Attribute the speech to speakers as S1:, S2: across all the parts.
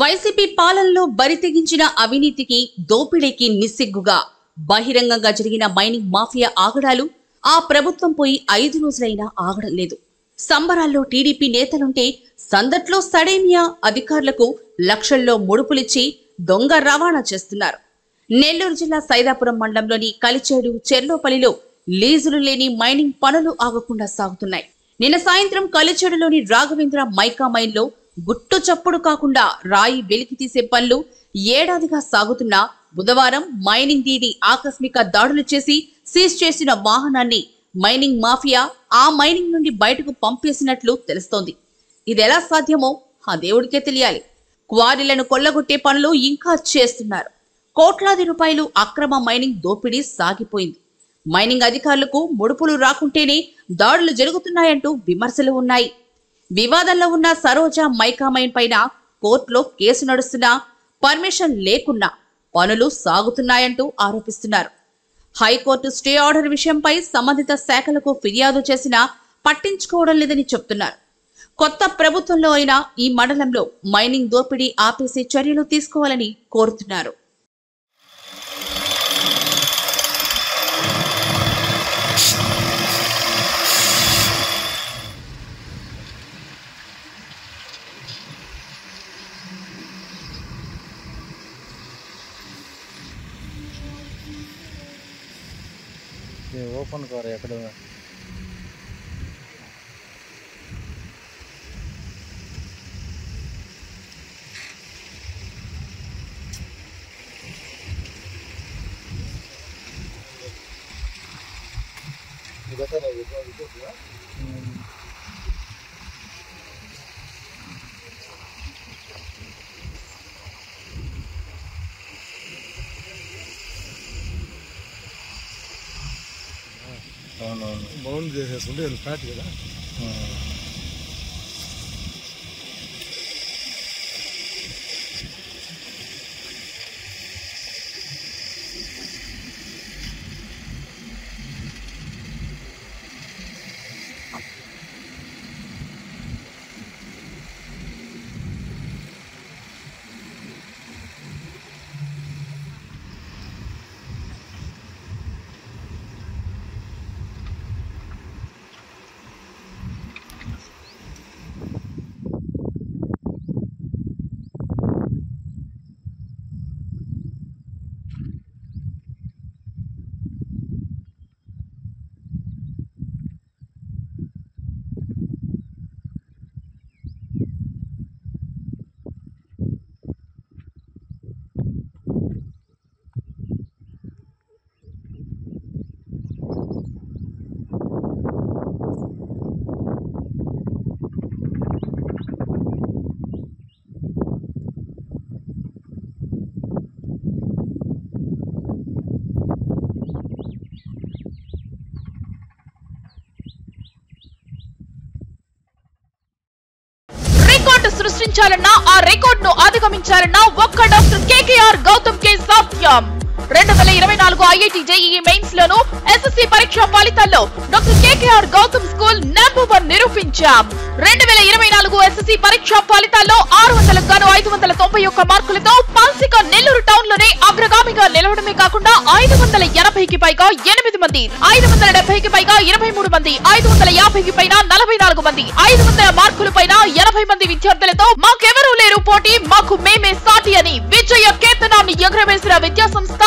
S1: YCP పాలనలో బరితెగించిన అవినీతికి దోపిడీకి నిస్సిగ్గుగా బహిరంగంగా జరిగిన మైనింగ్ మాఫియా ఆగడాలు ఆ ప్రభుత్వం పోయి 5 రోజులైనా ఆగడం లేదు. సంబరాల్లో టీడీపీ నేతలుంటే సందట్లో సడేమియా అధికారులకు లక్షల్లో ముడుపులిచ్చి దొంగ రవాణా చేస్తున్నారు. నెల్లూరు జిల్లా సైదాపురం మండలంలోని కలిచేడు చెర్లోపల్లిలో లీజులు లేని మైనింగ్ పనులు ఆగకుండా సాగుతున్నాయి. నిన్న సాయంత్రం కలిచేడులోని రాఘవేంద్ర మైకా మైన్లో గుట్టు చప్పుడు కాకుండా రాయి వెలికి తీసే పనులు ఏడాదిగా సాగుతున్నా బుధవారం మైనింగ్ డీడీ ఆకస్మిక దాడులు చేసి సీజ్ చేసిన వాహనాన్ని మైనింగ్ మాఫియా ఆ మైనింగ్ నుండి బయటకు పంపేసినట్లు తెలుస్తోంది. ఇదెలా సాధ్యమో ఆ దేవుడికే తెలియాలి. క్వారీలను కొల్లగొట్టే పనులు ఇంకా చేస్తున్నారు. కోట్లాది రూపాయలు అక్రమ మైనింగ్ దోపిడీ సాగిపోయింది. మైనింగ్ అధికారులకు ముడుపులు రాకుంటేనే దాడులు జరుగుతున్నాయంటూ విమర్శలు ఉన్నాయి. వివాదంలో ఉన్న సరోజ మైకా మైన్ పైన కోర్టులో కేసు నడుస్తున్నా పర్మిషన్ లేకున్నా పనులు సాగుతున్నాయంటూ ఆరోపిస్తున్నారు. హైకోర్టు స్టే ఆర్డర్ విషయంపై సంబంధిత శాఖలకు ఫిర్యాదు చేసినా పట్టించుకోవడం లేదని చెప్తున్నారు. కొత్త ప్రభుత్వంలో అయినా ఈ మండలంలో మైనింగ్ దోపిడీ ఆపేసే చర్యలు తీసుకోవాలని కోరుతున్నారు.
S2: ओपन कर ఎక్కడ బౌండ్ చేసేసుకుంటే ఫ్లాట్ కదా.
S3: సృష్టించాలన్నా ఆ రికార్డ్ ను అధిగమించాలన్నా ఒక్క డాక్టర్ కేకేఆర్ గౌతమ్ కే సాధ్యం. 2024 ఐఐటి జేఈఈ మెయిన్స్ లోను ఎస్ఎస్సి పరీక్ష ఫలితాల్లో doctor KKR Gautam school number 1 నిరూపించాం. 2024 ఎస్ఎస్సి పరీక్ష ఫలితాల్లో 600కు గాను 591 మార్కులతో పాల్సిక నెల్లూరు టౌన్ లోనే అగ్రగామిగా నిలవడమే కాకుండా 580కి పైగా 8 మంది, 570కి పైగా 23 మంది, 550కి పైన 44 మంది, 500 మార్కుల పైన 80 మంది విద్యార్థులతో మాకెవరూ లేరు పోటీ, మాకు మేమే సాటి అని విజయ కేతనాన్ని ఎగురవేసిన విద్యా సంస్థ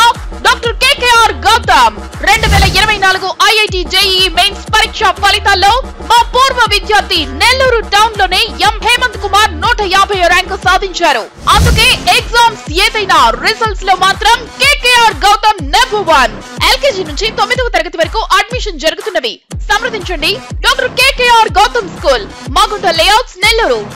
S3: doctor KKR Gautam. 2024 IIT JEE Mains పరీక్ష ఫలితాల్లో మా పూర్వ విద్యార్థి నెల్లూరు టౌన్ లోనే ఎం హేమంత్ కుమార్ 150 ర్యాంకు సాధించారు. అందుకే ఎగ్జామ్స్ ఏదైనా రిజల్ట్స్ లో మాత్రం కేకేఆర్ గౌతమ్ నంబర్ 1. ఎల్కేజీ నుంచి 9వ తరగతి వరకు అడ్మిషన్ జరుగుతున్నవి. సంప్రదించండి doctor KKR Gautam school, Magunta layouts, Nellore.